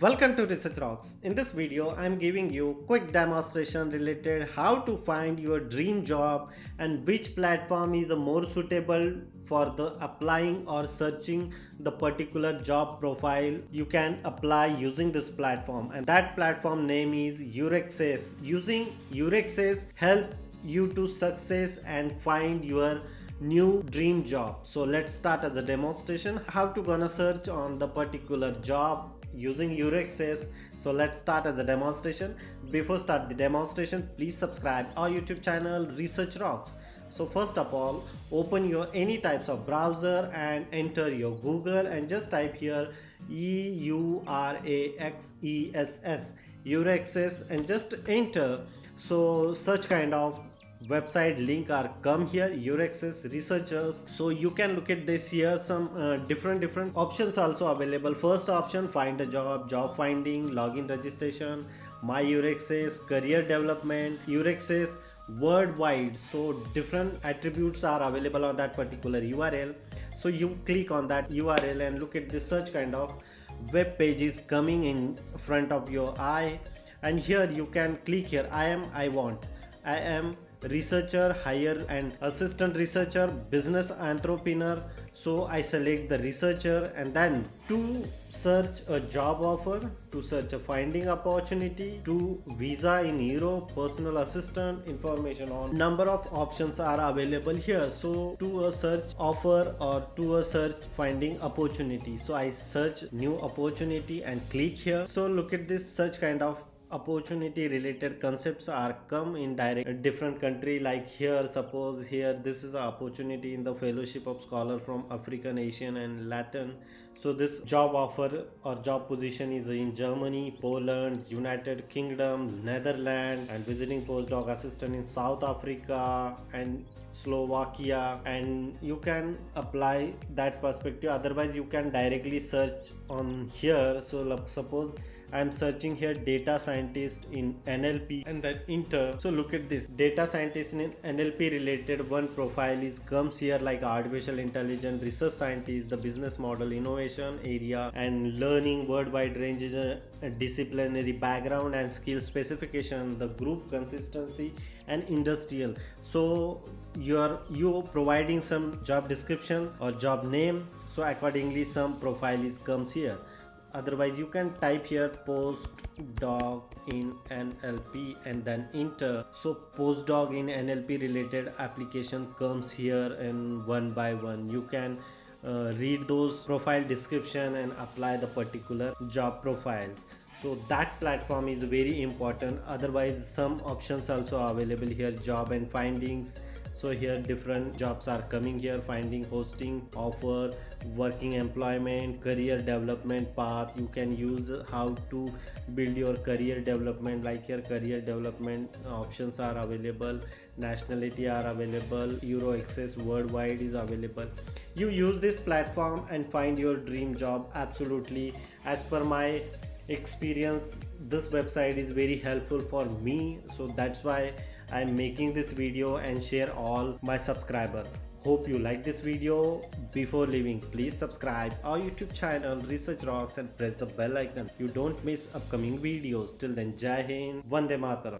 Welcome to Research Rocks. In this video, I'm giving you quick demonstration related how to find your dream job and which platform is more suitable for the applying or searching the particular job profile you can apply using this platform, and that platform name is EURAXESS. Using EURAXESS help you to success and find your new dream job. So let's start as a demonstration how to gonna search on the particular job using EURAXESS. So let's start as a demonstration. Before start the demonstration, please subscribe our YouTube channel Research Rocks. So first of all, open your any types of browser and enter your Google and just type here EURAXESS EURAXESS and just enter. So such kind of website link are come here, EURAXESS researchers. So you can look at this here, some different options also available. First option, find a job, job finding, login registration, my EURAXESS, career development, EURAXESS worldwide. So different attributes are available on that particular URL. So you click on that URL and look at this such kind of web pages coming in front of your eye, and here you can click here I am researcher, hire and assistant researcher, business entrepreneur. So I select the researcher, and then to search a job offer, to search a finding opportunity, to visa in Europe, personal assistant information on number of options are available here. So to a search offer or to a search finding opportunity, so I search new opportunity and click here. So look at this such kind of opportunity related concepts are come in direct different country. Like here, suppose here this is an opportunity in the fellowship of scholar from African, Asian and Latin. So this job offer or job position is in Germany, Poland, United Kingdom, Netherlands, and visiting postdoc assistant in South Africa and Slovakia, and you can apply that perspective. Otherwise you can directly search on here. So suppose I'm searching here data scientist in NLP and then enter. So look at this data scientist in NLP related one profile is comes here, like artificial intelligence research scientist, the business model innovation area and learning worldwide ranges, disciplinary background and skill specification, the group consistency and industrial. So you providing some job description or job name, so accordingly some profile is comes here. Otherwise you can type here postdoc in NLP and then enter. So postdoc in NLP related application comes here, and one by one you can read those profile description and apply the particular job profile. So that platform is very important. Otherwise some options also are available here, job and findings. So here different jobs are coming here, finding, hosting, offer, working employment, career development path. You can use how to build your career development, like here career development options are available, nationality are available, EURAXESS worldwide is available. You use this platform and find your dream job. Absolutely, as per my experience, this website is very helpful for me. So that's why I'm making this video and share all my subscribers. Hope you like this video. Before leaving, please subscribe our YouTube channel Research Rocks and press the bell icon. You don't miss upcoming videos. Till then, Jai Hind, Vande Mataram.